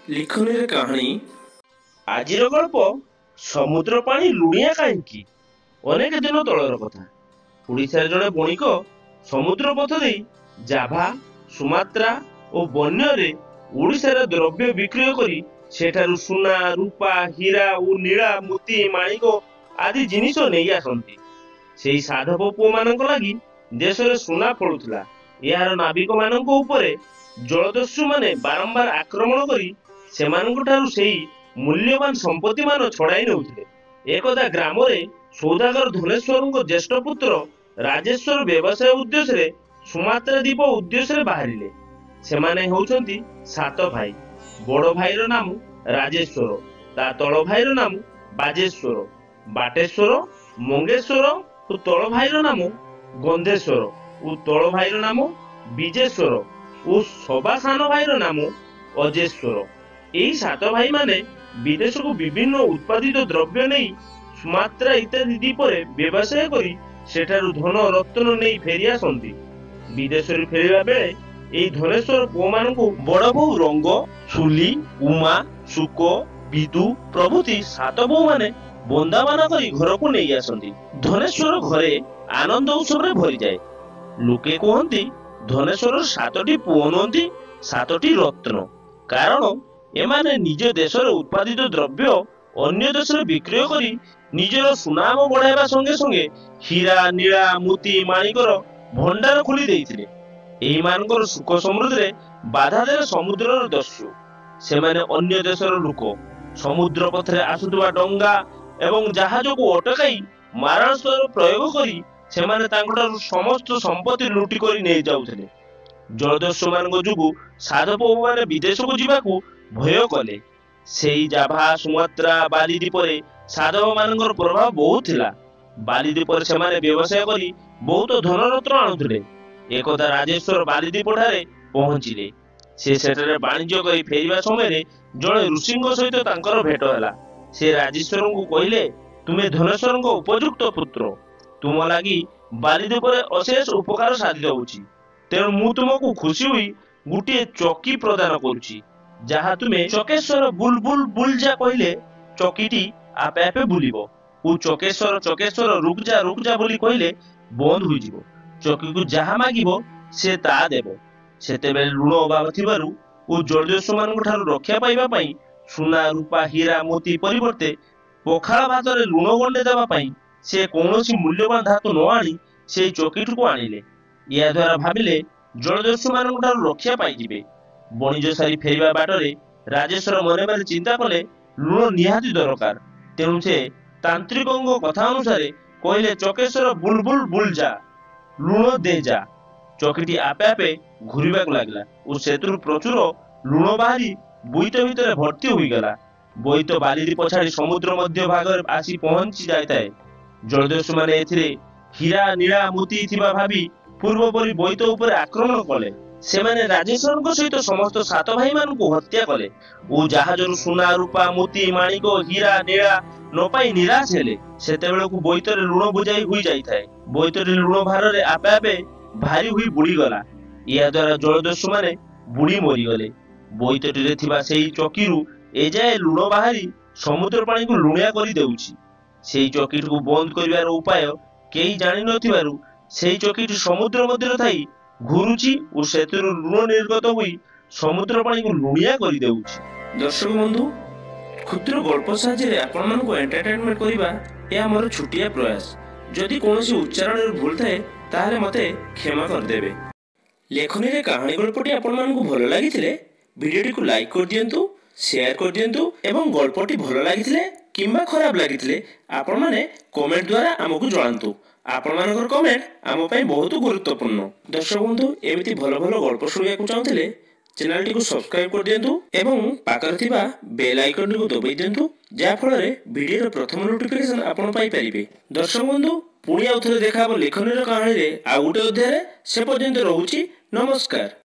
ଲିଖନୀରେ କାହାଣୀ। ଆଜିର ଗଳ୍ପ ସମୁଦ୍ର ପାଣି ଲୁଣିଆ କାହିଁକି। ଅନେକ ଦିନ ତଳର କଥା। ଓଡ଼ିଶାରେ ଜଣେ ବଣିକ ସମୁଦ୍ର ପଥ ଦେଇ ଜାଭା, ସୁମାତ୍ରା ଓ ବନ୍ୟରେ ଓଡ଼ିଶାର ଦ୍ରବ୍ୟ ବିକ୍ରୟ କରି ସେଠାରୁ ସୁନା, ରୂପା, ହୀରା ଓ ନୀଳା, ମୋତି, ମାଣିକ ଆଦି ଜିନିଷ ନେଇ ଆସନ୍ତି। ସେହି ସାଧବ ପୁଅମାନଙ୍କ ଲାଗି ଦେଶରେ ସୁନା ଫଳୁଥିଲା। ଏହାର ନାବିକ ମାନଙ୍କ ଉପରେ ଜଳଦସ୍ୟୁମାନେ ବାରମ୍ବାର ଆକ୍ରମଣ କରି ସେମାନଙ୍କ ଠାରୁ ସେହି ମୂଲ୍ୟବାନ ସମ୍ପତ୍ତି ମାନ ଛଡାଇ ନେଉଥିଲେ। ଏକଦା ଗ୍ରାମରେ ସୌଦାଗର ଧନେଶ୍ୱରଙ୍କ ଜ୍ୟେଷ୍ଠ ପୁତ୍ର ରାଜେଶ୍ୱର ବ୍ୟବସାୟ ଉଦ୍ଦେଶ୍ୟରେ ସୁମାତ୍ରା ଦ୍ୱୀପ ଉଦ୍ଦେଶ୍ୟରେ ବାହାରିଲେ। ସେମାନେ ହେଉଛନ୍ତି 7 ଭାଇ। ବଡ ଭାଇର ନାମ ରାଜେଶ୍ୱର, ତା ତଳ ଭାଇର ନାମ ବାଜେଶ୍ୱର, ବାଟେଶ୍ୱର, ମଙ୍ଗେଶ୍ୱର ଓ ତଳ ଭାଇର ନାମ ଗନ୍ଧେଶ୍ୱର ଓ ତଳ ଭାଇର ନାମ ବିଜେଶ୍ୱର ଓ ସବା ସାନ ଭାଇର ନାମ ଅଜେଶ୍ୱର। ଏହି 7 ଭାଇ ମାନେ ବିଦେଶକୁ ବିଭିନ୍ନ ଉତ୍ପାଦିତ ଦ୍ରବ୍ୟ ନେଇ ସୁମାତ୍ରା ଇତ୍ୟାଦି ଦ୍ୱୀପରେ ବ୍ୟବସାୟ କରି ସେଠାରୁ ଧନ ରତ୍ନ ନେଇ ଫେରି ଆସନ୍ତି। ବିଦେଶରୁ ଫେରିବା ବେଳେ ଏହି ଧନେଶ୍ୱର ପୁଅମାନଙ୍କୁ ବଡ ବୋଉ ରଙ୍ଗ, ସୁଲି, ଉମା, ଶୁକ, ବିଦୁ ପ୍ରଭୃତି 7 ବୋଉ ମାନେ ବନ୍ଦାବନା କରି ଘରକୁ ନେଇ ଆସନ୍ତି। ଧନେଶ୍ୱର ଘରେ ଆନନ୍ଦ ଉତ୍ସବରେ ଭରିଯାଏ। ଲୋକେ କୁହନ୍ତି ଧନେଶ୍ୱରର 7ଟି ପୁଅ ନୁହନ୍ତି, 7ଟି ରତ୍ନ। କାରଣ ଏମାନେ ନିଜ ଦେଶରେ ଉତ୍ପାଦିତ ଦ୍ରବ୍ୟ ଅନ୍ୟ ଦେଶରେ ବିକ୍ରୟ କରି ନିଜର ସୁନାମ ବଢାଇବା ସଙ୍ଗେ ସଙ୍ଗେ ହୀରା, ନୀଳା, ମୋତି, ମାଣିକର ଭଣ୍ଡାର ଖୋଲି ଦେଇଥିଲେ। ଏହିମାନଙ୍କର ସୁଖ ସମୃଦ୍ଧିରେ ବାଧା ଦେଲେ ସମୁଦ୍ରର ଦସ୍ୟୁ। ସେମାନେ ଅନ୍ୟ ଦେଶର ଲୋକ ସମୁଦ୍ର ପଥରେ ଆସୁଥିବା ଡଙ୍ଗା ଏବଂ ଜାହାଜକୁ ଅଟକାଇ ମାରଣାସ୍ତ୍ର ପ୍ରୟୋଗ କରି ସେମାନେ ତାଙ୍କଠାରୁ ସମସ୍ତ ସମ୍ପତ୍ତି ଲୁଟି କରି ନେଇ ଯାଉଥିଲେ। ଜଳଦସ୍ୟୁମାନଙ୍କ ଯୋଗୁଁ ସାଧବମାନେ ବିଦେଶକୁ ଯିବାକୁ ଭୟ କଲେ। ସେଇ ଜାଭା, ସୁମାତ୍ରା, ବାଲି ଦ୍ୱୀପରେ ସାଧବ ମାନଙ୍କର ପ୍ରଭାବ ବହୁତ ଥିଲା। ବାଲି ଦ୍ୱୀପରେ ସେମାନେ ବ୍ୟବସାୟ କରି ବହୁତ ଧନରତ୍ନ ଆଣୁଥିଲେ। ଏକଦା ରାଜେଶ୍ୱର ବାଲି ଦ୍ୱୀପ ଠାରେ ପହଞ୍ଚିଲେ। ସେ ସେଠାରେ ବାଣିଜ୍ୟ କରି ଫେରିବା ସମୟରେ ଜଣେ ଋଷିଙ୍କ ସହିତ ତାଙ୍କର ଭେଟ ହେଲା। ସେ ରାଜେଶ୍ୱରଙ୍କୁ କହିଲେ, ତୁମେ ଧନେଶ୍ୱରଙ୍କ ଉପଯୁକ୍ତ ପୁତ୍ର। ତୁମ ଲାଗି ବାଲି ଦ୍ୱୀପରେ ଅଶେଷ ଉପକାର ସାଧିତ ହେଉଛି। ତେଣୁ ମୁଁ ତୁମକୁ ଖୁସି ହୋଇ ଗୋଟିଏ ଚକି ପ୍ରଦାନ କରୁଛି, ଯାହା ତୁମେ ଚକେଶ୍ୱର ବୁଲ ବୁଲ ବୁଲ ଯା କହିଲେ ଚକିଟି ଆପେ ଆପେ ବୁଲିବ ଓ ଚକେଶ୍ୱର ଚକେଶ୍ୱର ରୁକ ଯା ବୋଲି କହିଲେ ବନ୍ଦ ହୋଇଯିବ। ଚକିକୁ ଯାହା ମାଗିବ ସେ ତାହା ଦେବ। ସେତେବେଳେ ଲୁଣ ଅଭାବ ଥିବାରୁ ଓ ଜଳଦସ୍ୟୁମାନଙ୍କ ଠାରୁ ରକ୍ଷା ପାଇବା ପାଇଁ ସୁନା, ରୂପା, ହୀରା, ମୋତି ପରିବର୍ତ୍ତେ ପଖାଳ ଭାତରେ ଲୁଣ ଗଣ୍ଡେ ଦେବା ପାଇଁ ସେ କୌଣସି ମୂଲ୍ୟବାନ ଧାତୁ ନ ଆଣି ସେଇ ଚକିଟିକୁ ଆଣିଲେ। ଏହା ଦ୍ୱାରା ଭାବିଲେ ଜଳଦସ୍ୟୁମାନଙ୍କ ଠାରୁ ରକ୍ଷା ପାଇଯିବେ। ବଣିଜ ସାରି ଫେରିବା ବାଟରେ ରାଜେଶ୍ୱର ମନେ ମନେ ଚିନ୍ତା କଲେ ଲୁଣ ନିହାତି ଦରକାର। ତେଣୁ ସେ ତାନ୍ତ୍ରିକଙ୍କ କଥା ଅନୁସାରେ କହିଲେ, ଚକେଶ୍ୱର ବୁଲ ବୁଲ ବୁଲ ଯା, ଲୁଣ ଦେ ଯା। ଚକିଟି ଆପେ ଆପେ ଘୁରିବାକୁ ଲାଗିଲା ଓ ସେଥିରୁ ପ୍ରଚୁର ଲୁଣ ବାହାରି ବୋଇତ ଭିତରେ ଭର୍ତ୍ତି ହୋଇଗଲା। ବୋଇତ ବାଲି ଦ୍ୱୀପ ଛାଡ଼ି ସମୁଦ୍ର ମଧ୍ୟ ଭାଗରେ ଆସି ପହଞ୍ଚି ଯାଇଥାଏ। ଜଳଦସ୍ୟୁମାନେ ଏଥିରେ ହୀରା, ନୀଳା, ମୋତି ଥିବା ଭାବି ପୂର୍ବ ପରି ବୋଇତ ଉପରେ ଆକ୍ରମଣ କଲେ। ସେମାନେ ରାଜେଶ୍ୱରଙ୍କ ସହିତ ସମସ୍ତ 7 ଭାଇ ମାନଙ୍କୁ ହତ୍ୟା କଲେ ଓ ଜାହାଜରୁ ସୁନା, ରୂପା, ମୋତି, ମାଣିକ, ହୀରା, ନୀଳା ନ ପାଇ ନିରାଶ ହେଲେ। ସେତେବେଳକୁ ବୋଇତରେ ଲୁଣ ବୋଝାଇ ହୋଇ ଯାଇଥାଏ। ବୋଇତରେ ଲୁଣ ଭାରରେ ଆପେ ଆପେ ଭାରି ହୋଇ ବୁଡ଼ିଗଲା। ଏହା ଦ୍ୱାରା ଜଳଦସ୍ୟୁମାନେ ବୁଡ଼ି ମରିଗଲେ। ବୋଇତଟିରେ ଥିବା ସେଇ ଚକିରୁ ଏଯାଏ ଲୁଣ ବାହାରି ସମୁଦ୍ର ପାଣିକୁ ଲୁଣିଆ କରି ଦେଉଛି। ସେଇ ଚକିଟିକୁ ବନ୍ଦ କରିବାର ଉପାୟ କେହି ଜାଣିନଥିବାରୁ ସେଇ ଚକିଟି ସମୁଦ୍ର ମଧ୍ୟରେ ଥାଇ ଘୁରୁଛି ଓ ସେଥିରୁ ଲୁଣ ନିର୍ଗତ ହୋଇ ସମୁଦ୍ର ପାଣିକୁ ଲୁଣିଆ କରିଦେଉଛି। ଦର୍ଶକ ବନ୍ଧୁ, କ୍ଷୁଦ୍ର ଗଳ୍ପ ସାହାଯ୍ୟରେ ଆପଣମାନଙ୍କୁ ଏଣ୍ଟରଟେନମେଣ୍ଟ କରିବା ଏହା ମୋର ଛୋଟିଆ ପ୍ରୟାସ। ଯଦି କୌଣସି ଉଚ୍ଚାରଣରେ ଭୁଲ ଥାଏ ତାହେଲେ ମୋତେ କ୍ଷମା କରିଦେବେ। ଲେଖନୀରେ କାହାଣୀ ଗଳ୍ପଟି ଆପଣମାନଙ୍କୁ ଭଲ ଲାଗିଥିଲେ ଭିଡ଼ିଓଟିକୁ ଲାଇକ୍ କରିଦିଅନ୍ତୁ, ସେୟାର କରିଦିଅନ୍ତୁ ଏବଂ ଗଳ୍ପଟି ଭଲ ଲାଗିଥିଲେ କିମ୍ବା ଖରାପ ଲାଗିଥିଲେ ଆପଣମାନେ କମେଣ୍ଟ ଦ୍ୱାରା ଆମକୁ ଜଣାନ୍ତୁ। ଆପଣମାନଙ୍କର କମେଣ୍ଟ ଆମ ପାଇଁ ବହୁତ ଗୁରୁତ୍ୱପୂର୍ଣ୍ଣ। ଦର୍ଶକ ବନ୍ଧୁ, ଏମିତି ଭଲ ଭଲ ଗଳ୍ପ ଶୁଣିବାକୁ ଚାହୁଁଥିଲେ ଚ୍ୟାନେଲଟିକୁ ସବସ୍କ୍ରାଇବ କରିଦିଅନ୍ତୁ ଏବଂ ପାଖରେ ଥିବା ବେଲ୍ ଆଇକନଟିକୁ ଦବାଇ ଦିଅନ୍ତୁ, ଯାହାଫଳରେ ଭିଡ଼ିଓର ପ୍ରଥମ ନୋଟିଫିକେସନ ଆପଣ ପାଇପାରିବେ। ଦର୍ଶକ ବନ୍ଧୁ, ପୁଣି ଆଉ ଥରେ ଦେଖା ହେବ ଲେଖନୀର କାହାଣୀରେ ଆଉ ଗୋଟେ ଅଧ୍ୟାୟରେ। ସେ ପର୍ଯ୍ୟନ୍ତ ରହୁଛି, ନମସ୍କାର।